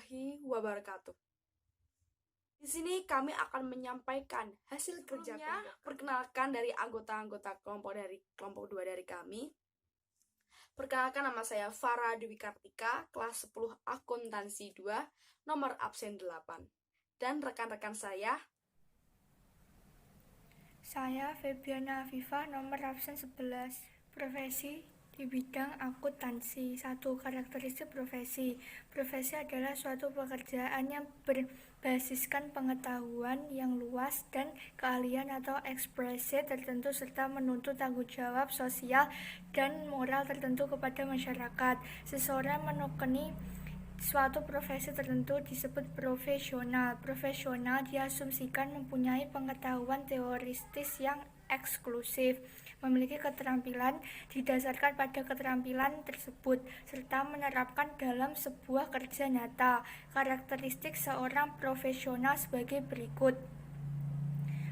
warahmatullahi wabarakatuh. Di sini kami akan menyampaikan hasil kerja kelompok. Perkenalkan dari anggota-anggota kelompok 2 dari kami. Perkenalkan, nama saya Farah Dewi Kartika, kelas 10 akuntansi 2, nomor absen 8. Dan rekan-rekan saya Febiana Afifah, nomor absen 11. Profesi di bidang akuntansi. 1. Karakteristik profesi. Profesi adalah suatu pekerjaan yang berbasiskan pengetahuan yang luas dan keahlian atau ekspresi tertentu serta menuntut tanggung jawab sosial dan moral tertentu kepada masyarakat. Seseorang menekuni suatu profesi tertentu disebut profesional. Profesional diasumsikan mempunyai pengetahuan teoretis yang eksklusif, memiliki keterampilan didasarkan pada keterampilan tersebut, serta menerapkan dalam sebuah kerja nyata. Karakteristik seorang profesional sebagai berikut.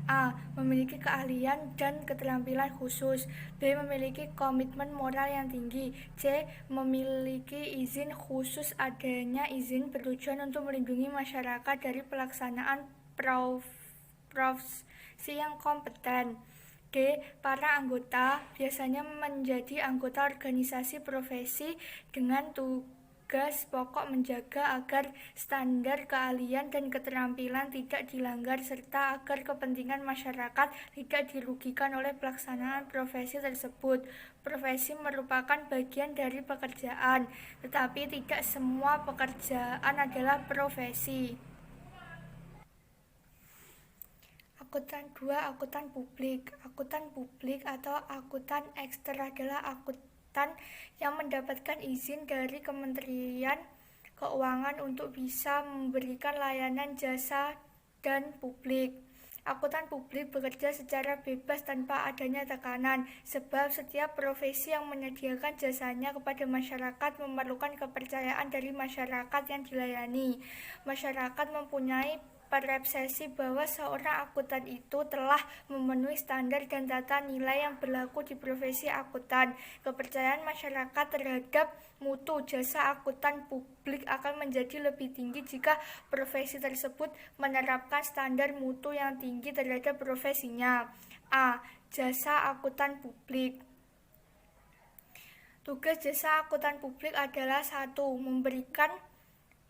A. Memiliki keahlian dan keterampilan khusus. B. Memiliki komitmen moral yang tinggi. C. Memiliki izin khusus. Adanya izin bertujuan untuk melindungi masyarakat dari pelaksanaan profesi yang kompeten. D. Para anggota biasanya menjadi anggota organisasi profesi dengan tugas pokok menjaga agar standar keahlian dan keterampilan tidak dilanggar serta agar kepentingan masyarakat tidak dirugikan oleh pelaksanaan profesi tersebut. Profesi merupakan bagian dari pekerjaan, tetapi tidak semua pekerjaan adalah profesi. Akuntan 2. Akuntan publik. Akuntan publik atau akuntan ekster adalah akuntan yang mendapatkan izin dari Kementerian Keuangan untuk bisa memberikan layanan jasa dan publik. Akuntan publik bekerja secara bebas tanpa adanya tekanan, sebab setiap profesi yang menyediakan jasanya kepada masyarakat memerlukan kepercayaan dari masyarakat yang dilayani. Masyarakat mempunyai persepsi bahwa seorang akuntan itu telah memenuhi standar dan tata nilai yang berlaku di profesi akuntan. Kepercayaan masyarakat terhadap mutu jasa akuntan publik akan menjadi lebih tinggi jika profesi tersebut menerapkan standar mutu yang tinggi terhadap profesinya. A. Jasa akuntan publik. Tugas jasa akuntan publik adalah 1.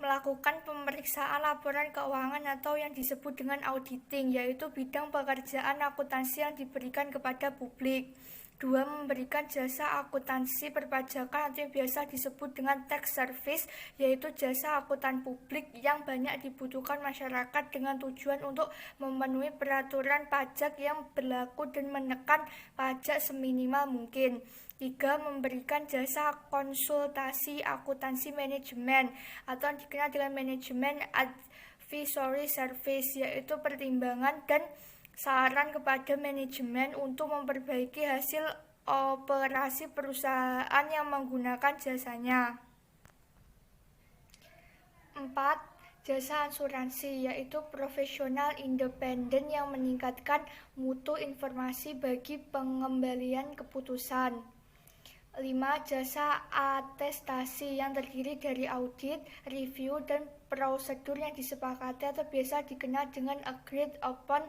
Melakukan pemeriksaan laporan keuangan atau yang disebut dengan auditing, yaitu bidang pekerjaan akuntansi yang diberikan kepada publik. 2. Memberikan jasa akuntansi perpajakan atau yang biasa disebut dengan tax service, yaitu jasa akuntan publik yang banyak dibutuhkan masyarakat dengan tujuan untuk memenuhi peraturan pajak yang berlaku dan menekan pajak seminimal mungkin. 3. Memberikan jasa konsultasi akuntansi manajemen atau yang dikenal dengan manajemen advisory service, yaitu pertimbangan dan saran kepada manajemen untuk memperbaiki hasil operasi perusahaan yang menggunakan jasanya. 4. Jasa asuransi, yaitu profesional independen yang meningkatkan mutu informasi bagi pengembalian keputusan. 5. Jasa atestasi yang terdiri dari audit, review, dan prosedur yang disepakati atau biasa dikenal dengan agreed upon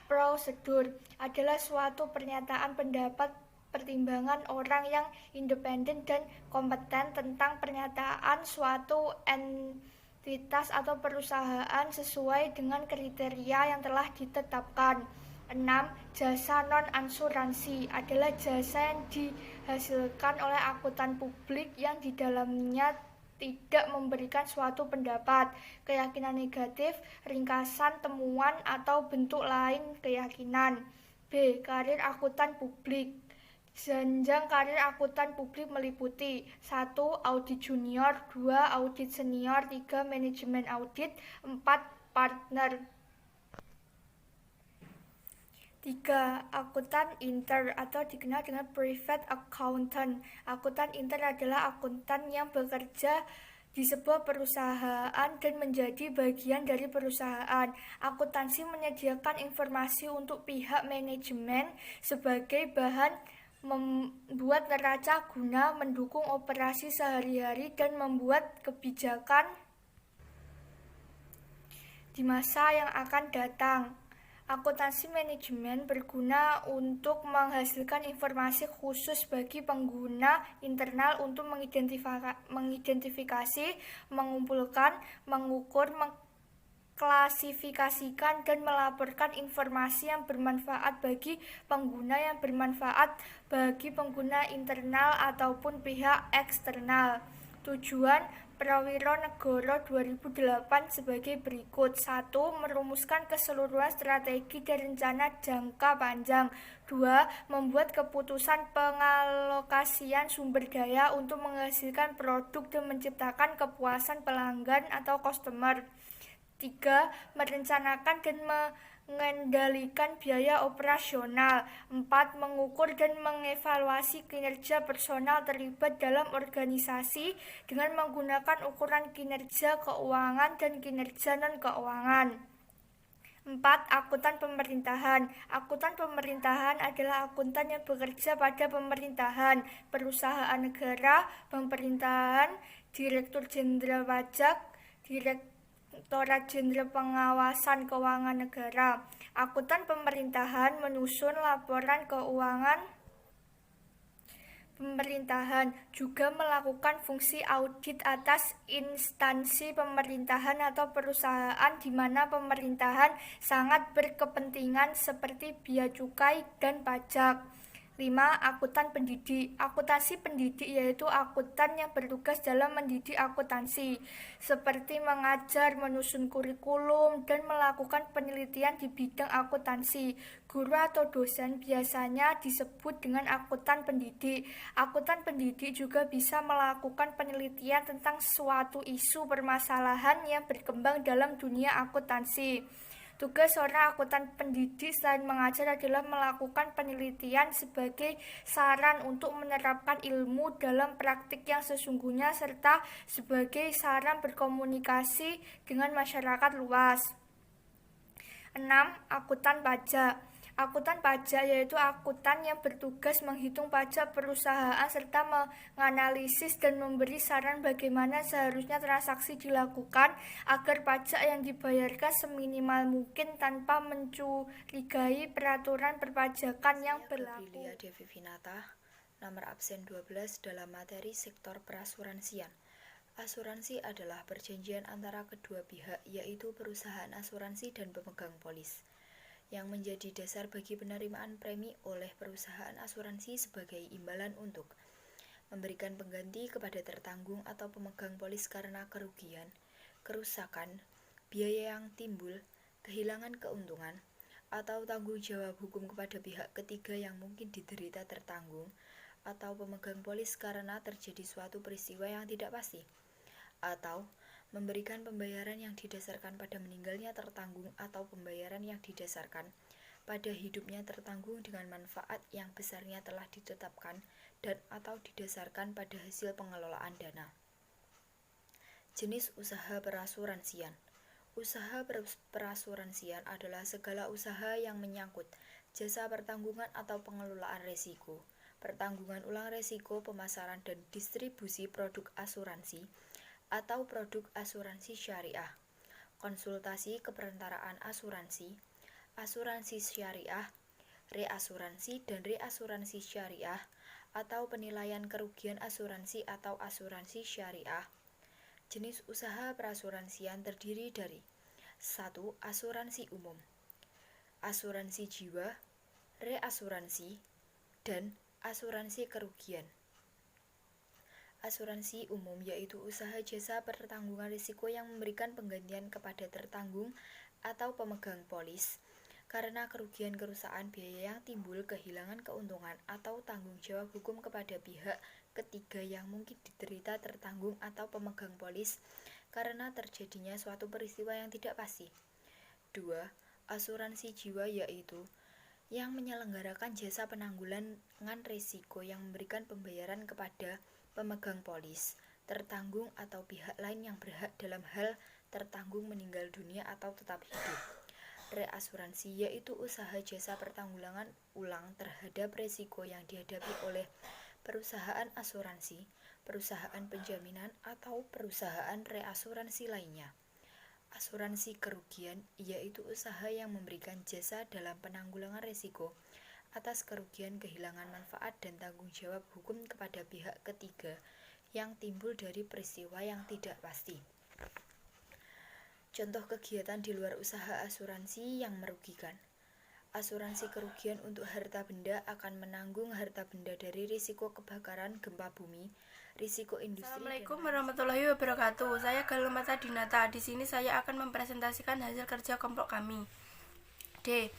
procedure, adalah suatu pernyataan pendapat pertimbangan orang yang independen dan kompeten tentang pernyataan suatu entitas atau perusahaan sesuai dengan kriteria yang telah ditetapkan. 6. Jasa non-asuransi adalah jasa yang dihasilkan oleh akuntan publik yang di dalamnya tidak memberikan suatu pendapat, keyakinan negatif, ringkasan temuan, atau bentuk lain keyakinan. B. Karir akuntan publik. Jenjang karir akuntan publik meliputi 1. Audit junior, 2. Audit senior, 3. Manajemen audit, 4. Partner. 3. Akuntan inter atau dikenal dengan private accountant. Akuntan inter adalah akuntan yang bekerja di sebuah perusahaan dan menjadi bagian dari perusahaan. Akuntansi menyediakan informasi untuk pihak manajemen sebagai bahan membuat neraca guna mendukung operasi sehari-hari dan membuat kebijakan di masa yang akan datang. Akuntansi manajemen berguna untuk menghasilkan informasi khusus bagi pengguna internal untuk mengidentifikasi, mengumpulkan, mengukur, mengklasifikasikan, dan melaporkan informasi yang bermanfaat bagi pengguna bagi pengguna internal ataupun pihak eksternal. Tujuan Prawiro Negoro 2008 sebagai berikut. 1. Merumuskan keseluruhan strategi dan rencana jangka panjang. 2. Membuat keputusan pengalokasian sumber daya untuk menghasilkan produk dan menciptakan kepuasan pelanggan atau customer. 3. Merencanakan dan mengendalikan biaya operasional. 4. Mengukur dan mengevaluasi kinerja personal terlibat dalam organisasi dengan menggunakan ukuran kinerja keuangan dan kinerja non-keuangan. 4. Akuntan pemerintahan. Akuntan pemerintahan adalah akuntan yang bekerja pada pemerintahan, perusahaan negara, pemerintahan, Direktur Jenderal Pajak, Direktorat Jenderal Pengawasan Keuangan Negara. Akuntan pemerintahan menyusun laporan keuangan pemerintahan, juga melakukan fungsi audit atas instansi pemerintahan atau perusahaan di mana pemerintahan sangat berkepentingan seperti bea cukai dan pajak. 5. Akuntan pendidik. Akuntansi pendidik yaitu akuntan yang bertugas dalam mendidik akuntansi, seperti mengajar, menyusun kurikulum, dan melakukan penelitian di bidang akuntansi. Guru atau dosen biasanya disebut dengan akuntan pendidik. Akuntan pendidik juga bisa melakukan penelitian tentang suatu isu permasalahan yang berkembang dalam dunia akuntansi. Tugas seorang akuntan pendidik selain mengajar adalah melakukan penelitian sebagai saran untuk menerapkan ilmu dalam praktik yang sesungguhnya serta sebagai saran berkomunikasi dengan masyarakat luas. 6. Akuntan pajak. Akuntan pajak yaitu akuntan yang bertugas menghitung pajak perusahaan serta menganalisis dan memberi saran bagaimana seharusnya transaksi dilakukan agar pajak yang dibayarkan seminimal mungkin tanpa mencurigai peraturan perpajakan yang berlaku. Aprilia Devi Vinata, nomor absen 12 dalam materi sektor perasuransian. Asuransi adalah perjanjian antara kedua pihak, yaitu perusahaan asuransi dan pemegang polis, yang menjadi dasar bagi penerimaan premi oleh perusahaan asuransi sebagai imbalan untuk memberikan pengganti kepada tertanggung atau pemegang polis karena kerugian, kerusakan, biaya yang timbul, kehilangan keuntungan, atau tanggung jawab hukum kepada pihak ketiga yang mungkin diderita tertanggung atau pemegang polis karena terjadi suatu peristiwa yang tidak pasti, atau memberikan pembayaran yang didasarkan pada meninggalnya tertanggung atau pembayaran yang didasarkan pada hidupnya tertanggung dengan manfaat yang besarnya telah ditetapkan dan atau didasarkan pada hasil pengelolaan dana. Jenis usaha perasuransian. Usaha perasuransian adalah segala usaha yang menyangkut jasa pertanggungan atau pengelolaan risiko, pertanggungan ulang risiko, pemasaran dan distribusi produk asuransi atau produk asuransi syariah, konsultasi keperentaraan asuransi, asuransi syariah, reasuransi dan reasuransi syariah, atau penilaian kerugian asuransi atau asuransi syariah. Jenis usaha perasuransian terdiri dari 1. Asuransi umum, asuransi jiwa, reasuransi, dan asuransi kerugian. Asuransi umum yaitu usaha jasa pertanggungan risiko yang memberikan penggantian kepada tertanggung atau pemegang polis karena kerugian kerusakan, biaya yang timbul, kehilangan keuntungan, atau tanggung jawab hukum kepada pihak ketiga yang mungkin diderita tertanggung atau pemegang polis karena terjadinya suatu peristiwa yang tidak pasti. 2. Asuransi jiwa yaitu yang menyelenggarakan jasa penanggulangan risiko yang memberikan pembayaran kepada pemegang polis, tertanggung atau pihak lain yang berhak dalam hal tertanggung meninggal dunia atau tetap hidup. Reasuransi yaitu usaha jasa pertanggulangan ulang terhadap risiko yang dihadapi oleh perusahaan asuransi, perusahaan penjaminan, atau perusahaan reasuransi lainnya. Asuransi kerugian yaitu usaha yang memberikan jasa dalam penanggulangan risiko atas kerugian kehilangan manfaat dan tanggung jawab hukum kepada pihak ketiga yang timbul dari peristiwa yang tidak pasti. Contoh kegiatan di luar usaha asuransi yang merugikan. Asuransi kerugian untuk harta benda akan menanggung harta benda dari risiko kebakaran, gempa bumi, risiko industri. Assalamualaikum warahmatullahi wabarakatuh. Saya Galuh Mata Dinata. Di sini saya akan mempresentasikan hasil kerja kelompok kami. D.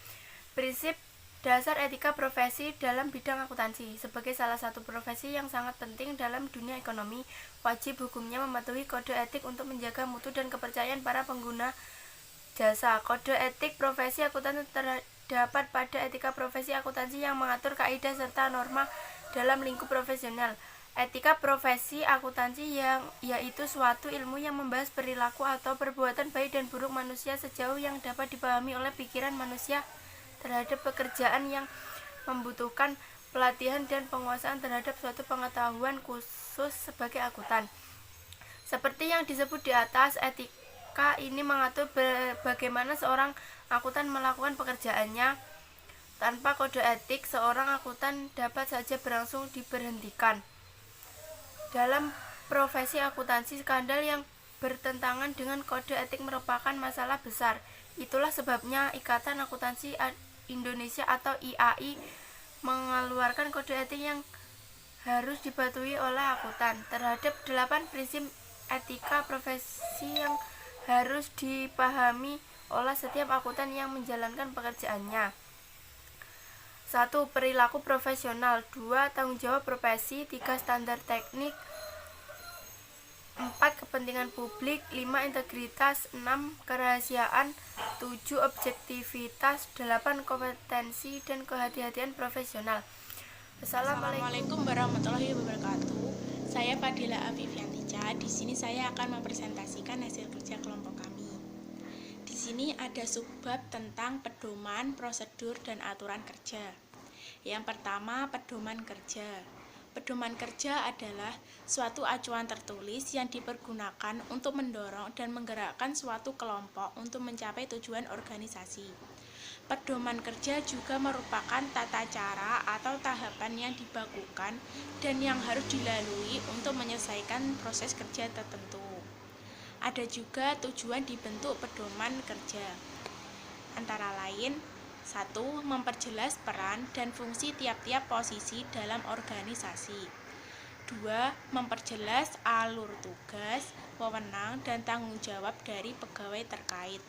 Prinsip dasar etika profesi dalam bidang akuntansi. Sebagai salah satu profesi yang sangat penting dalam dunia ekonomi, wajib hukumnya mematuhi kode etik untuk menjaga mutu dan kepercayaan para pengguna jasa. Kode etik profesi akuntan terdapat pada etika profesi akuntansi yang mengatur kaidah serta norma dalam lingkup profesional. Etika profesi akuntansi yaitu suatu ilmu yang membahas perilaku atau perbuatan baik dan buruk manusia sejauh yang dapat dipahami oleh pikiran manusia terhadap pekerjaan yang membutuhkan pelatihan dan penguasaan terhadap suatu pengetahuan khusus sebagai akuntan. Seperti yang disebut di atas, etika ini mengatur bagaimana seorang akuntan melakukan pekerjaannya. Tanpa kode etik, seorang akuntan dapat saja berlangsung diberhentikan. Dalam profesi akuntansi, skandal yang bertentangan dengan kode etik merupakan masalah besar. Itulah sebabnya Ikatan Akuntansi Indonesia atau IAI mengeluarkan kode etik yang harus dipatuhi oleh akuntan. Terhadap 8 prinsip etika profesi yang harus dipahami oleh setiap akuntan yang menjalankan pekerjaannya. 1. Perilaku profesional. 2. Tanggung jawab profesi. 3. Standar teknik. 4. Kepentingan publik. 5. Integritas. 6. Kerahasiaan. 7. Objektivitas. 8. Kompetensi dan kehati-hatian profesional. Assalamualaikum warahmatullahi wabarakatuh. Saya Fadila Afifiantica. Di sini saya akan mempresentasikan hasil kerja kelompok kami. Di sini ada subbab tentang pedoman, prosedur, dan aturan kerja. Yang pertama, pedoman kerja. Pedoman kerja adalah suatu acuan tertulis yang dipergunakan untuk mendorong dan menggerakkan suatu kelompok untuk mencapai tujuan organisasi. Pedoman kerja juga merupakan tata cara atau tahapan yang dibakukan dan yang harus dilalui untuk menyelesaikan proses kerja tertentu. Ada juga tujuan dibentuk pedoman kerja, antara lain 1. Memperjelas peran dan fungsi tiap-tiap posisi dalam organisasi. 2. Memperjelas alur tugas, wewenang, dan tanggung jawab dari pegawai terkait.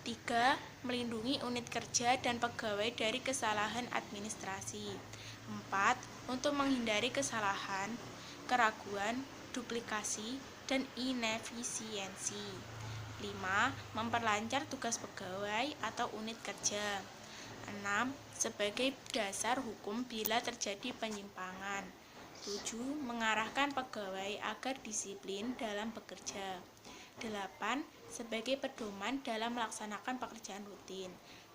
3. Melindungi unit kerja dan pegawai dari kesalahan administrasi. 4. Untuk menghindari kesalahan, keraguan, duplikasi, dan inefisiensi. 5. Memperlancar tugas pegawai atau unit kerja. 6. Sebagai dasar hukum bila terjadi penyimpangan. 7. Mengarahkan pegawai agar disiplin dalam bekerja. 8. Sebagai pedoman dalam melaksanakan pekerjaan rutin.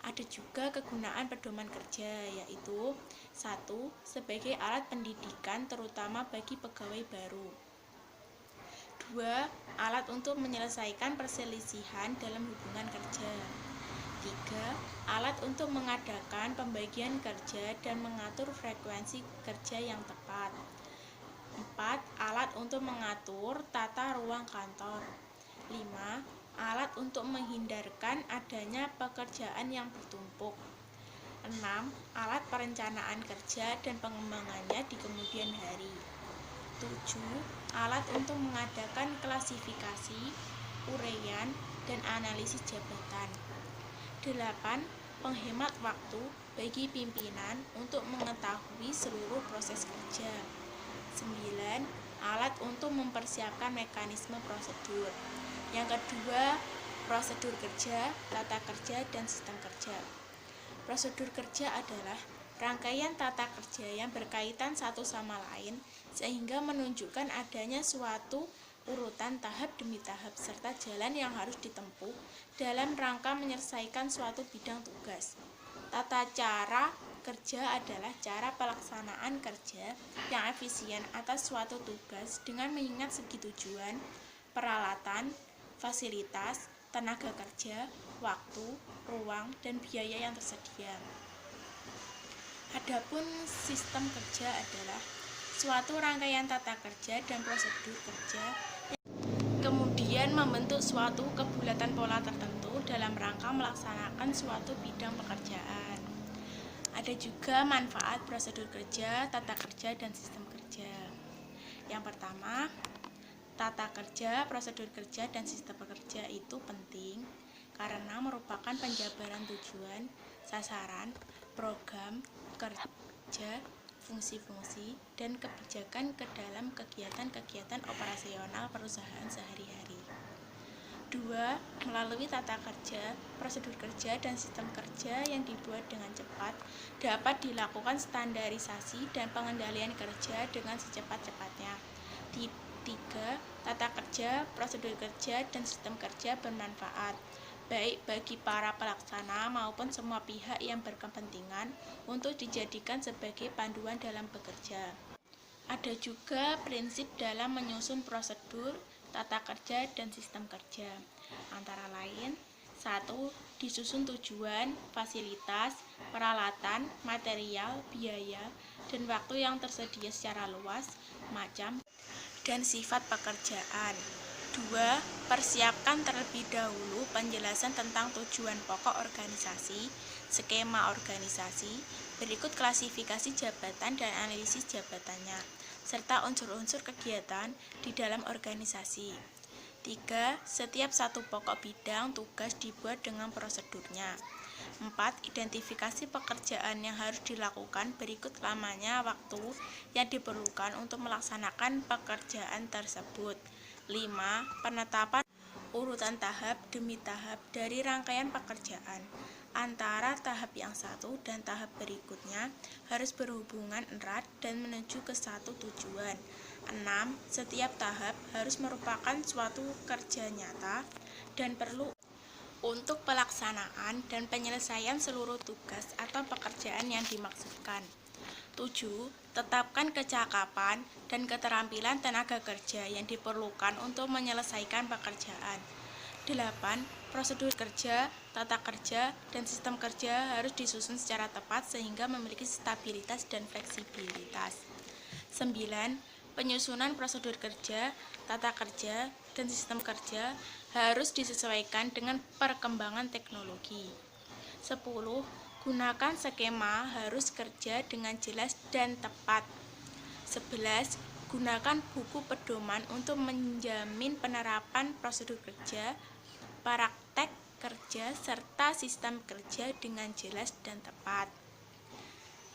Ada juga kegunaan pedoman kerja, yaitu 1. Sebagai alat pendidikan terutama bagi pegawai baru. 2. Alat untuk menyelesaikan perselisihan dalam hubungan kerja. 3. Alat untuk mengadakan pembagian kerja dan mengatur frekuensi kerja yang tepat. 4. Alat untuk mengatur tata ruang kantor. 5. Alat untuk menghindarkan adanya pekerjaan yang bertumpuk. 6. Alat perencanaan kerja dan pengembangannya di kemudian hari. 7. Alat untuk mengadakan klasifikasi, uraian, dan analisis jabatan. 8. Penghemat waktu bagi pimpinan untuk mengetahui seluruh proses kerja. 9. Alat untuk mempersiapkan mekanisme prosedur. Yang kedua, prosedur kerja, tata kerja, dan sistem kerja. Prosedur kerja adalah rangkaian tata kerja yang berkaitan satu sama lain sehingga menunjukkan adanya suatu urutan tahap demi tahap serta jalan yang harus ditempuh dalam rangka menyelesaikan suatu bidang tugas. Tata cara kerja adalah cara pelaksanaan kerja yang efisien atas suatu tugas dengan mengingat segi tujuan, peralatan, fasilitas, tenaga kerja, waktu, ruang, dan biaya yang tersedia. Adapun sistem kerja adalah suatu rangkaian tata kerja dan prosedur kerja yang kemudian membentuk suatu kebulatan pola tertentu dalam rangka melaksanakan suatu bidang pekerjaan. Ada juga manfaat prosedur kerja, tata kerja, dan sistem kerja. Yang pertama, tata kerja, prosedur kerja, dan sistem kerja itu penting karena merupakan penjabaran tujuan, sasaran, program kerja, fungsi-fungsi, dan kebijakan ke dalam kegiatan-kegiatan operasional perusahaan sehari-hari. 2. Melalui tata kerja, prosedur kerja, dan sistem kerja yang dibuat dengan cepat, dapat dilakukan standarisasi dan pengendalian kerja dengan secepat-cepatnya. 3. Tata kerja, prosedur kerja, dan sistem kerja bermanfaat, baik bagi para pelaksana maupun semua pihak yang berkepentingan untuk dijadikan sebagai panduan dalam bekerja. Ada juga prinsip dalam menyusun prosedur, tata kerja, dan sistem kerja. Antara lain, 1. Disusun tujuan, fasilitas, peralatan, material, biaya, dan waktu yang tersedia secara luas, macam, dan sifat pekerjaan. 2. Persiapkan terlebih dahulu penjelasan tentang tujuan pokok organisasi, skema organisasi, berikut klasifikasi jabatan dan analisis jabatannya, serta unsur-unsur kegiatan di dalam organisasi. 3. Setiap satu pokok bidang tugas dibuat dengan prosedurnya. 4. Identifikasi pekerjaan yang harus dilakukan, berikut lamanya waktu yang diperlukan untuk melaksanakan pekerjaan tersebut. 5. Penetapan urutan tahap demi tahap dari rangkaian pekerjaan. Antara tahap yang satu dan tahap berikutnya harus berhubungan erat dan menuju ke satu tujuan. 6. Setiap tahap harus merupakan suatu kerja nyata dan perlu untuk pelaksanaan dan penyelesaian seluruh tugas atau pekerjaan yang dimaksudkan. 7. Tetapkan kecakapan dan keterampilan tenaga kerja yang diperlukan untuk menyelesaikan pekerjaan. 8. Prosedur kerja, tata kerja, dan sistem kerja harus disusun secara tepat sehingga memiliki stabilitas dan fleksibilitas. 9. Penyusunan prosedur kerja, tata kerja, dan sistem kerja harus disesuaikan dengan perkembangan teknologi. 10. Gunakan skema harus kerja dengan jelas dan tepat. 11. Gunakan buku pedoman untuk menjamin penerapan prosedur kerja, praktek kerja, serta sistem kerja dengan jelas dan tepat.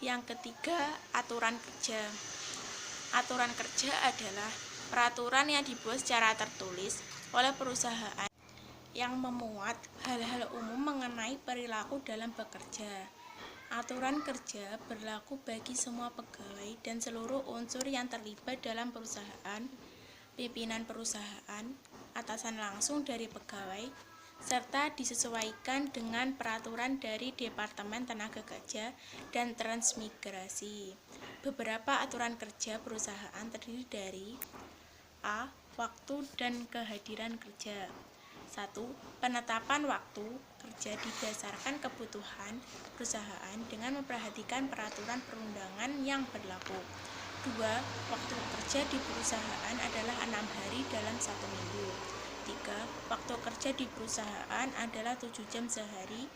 Yang ketiga, aturan kerja. Aturan kerja adalah peraturan yang dibuat secara tertulis oleh perusahaan yang memuat hal-hal umum mengenai perilaku dalam bekerja. Aturan kerja berlaku bagi semua pegawai dan seluruh unsur yang terlibat dalam perusahaan, pimpinan perusahaan, atasan langsung dari pegawai, serta disesuaikan dengan peraturan dari Departemen Tenaga Kerja dan Transmigrasi. Beberapa aturan kerja perusahaan terdiri dari A. Waktu dan kehadiran kerja. 1. Penetapan waktu kerja didasarkan kebutuhan perusahaan dengan memperhatikan peraturan perundangan yang berlaku. 2. Waktu kerja di perusahaan adalah 6 hari dalam 1 minggu. 3. Waktu kerja di perusahaan adalah 7 jam sehari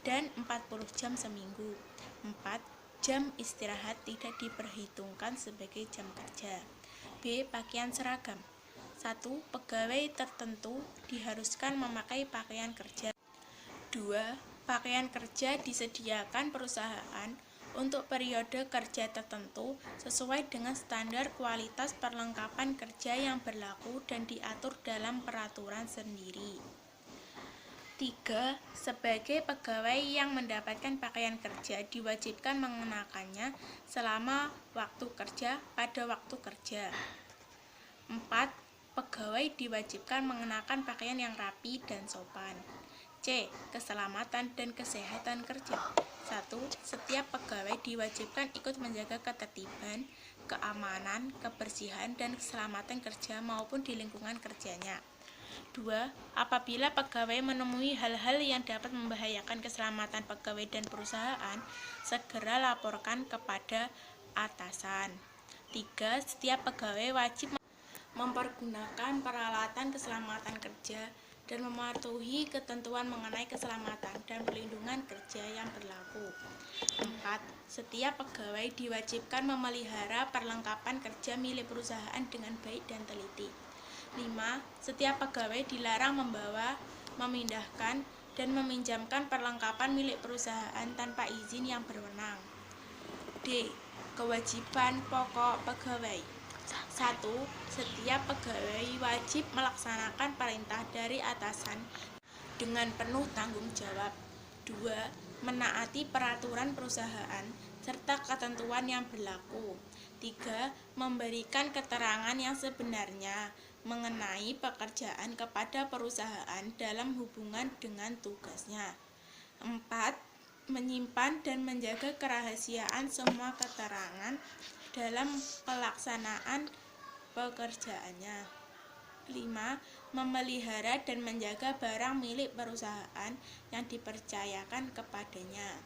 dan 40 jam seminggu. 4. Jam istirahat tidak diperhitungkan sebagai jam kerja. B. Pakaian seragam. 1. Pegawai tertentu diharuskan memakai pakaian kerja. 2. Pakaian kerja disediakan perusahaan untuk periode kerja tertentu sesuai dengan standar kualitas perlengkapan kerja yang berlaku dan diatur dalam peraturan sendiri. 3. Sebagai pegawai yang mendapatkan pakaian kerja diwajibkan mengenakannya selama waktu kerja pada waktu kerja. 4. Pegawai diwajibkan mengenakan pakaian yang rapi dan sopan. C. Keselamatan dan kesehatan kerja. 1. Setiap pegawai diwajibkan ikut menjaga ketertiban, keamanan, kebersihan, dan keselamatan kerja maupun di lingkungan kerjanya. 2. Apabila pegawai menemui hal-hal yang dapat membahayakan keselamatan pegawai dan perusahaan, segera laporkan kepada atasan. 3. Setiap pegawai wajib mempergunakan peralatan keselamatan kerja dan mematuhi ketentuan mengenai keselamatan dan perlindungan kerja yang berlaku. 4. Setiap pegawai diwajibkan memelihara perlengkapan kerja milik perusahaan dengan baik dan teliti. 5. Setiap pegawai dilarang membawa, memindahkan, dan meminjamkan perlengkapan milik perusahaan tanpa izin yang berwenang. D. Kewajiban pokok pegawai. 1. Setiap pegawai wajib melaksanakan perintah dari atasan dengan penuh tanggung jawab. 2. Menaati peraturan perusahaan serta ketentuan yang berlaku. 3. Memberikan keterangan yang sebenarnya mengenai pekerjaan kepada perusahaan dalam hubungan dengan tugasnya. 4. Menyimpan dan menjaga kerahasiaan semua keterangan dalam pelaksanaan pekerjaannya. 5. Memelihara dan menjaga barang milik perusahaan yang dipercayakan kepadanya.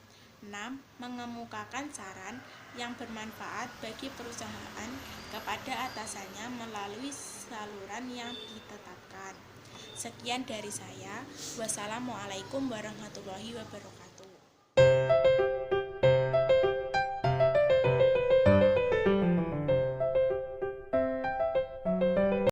6. Mengemukakan saran yang bermanfaat bagi perusahaan kepada atasannya melalui saluran yang ditetapkan. Sekian dari saya. Wassalamualaikum warahmatullahi wabarakatuh.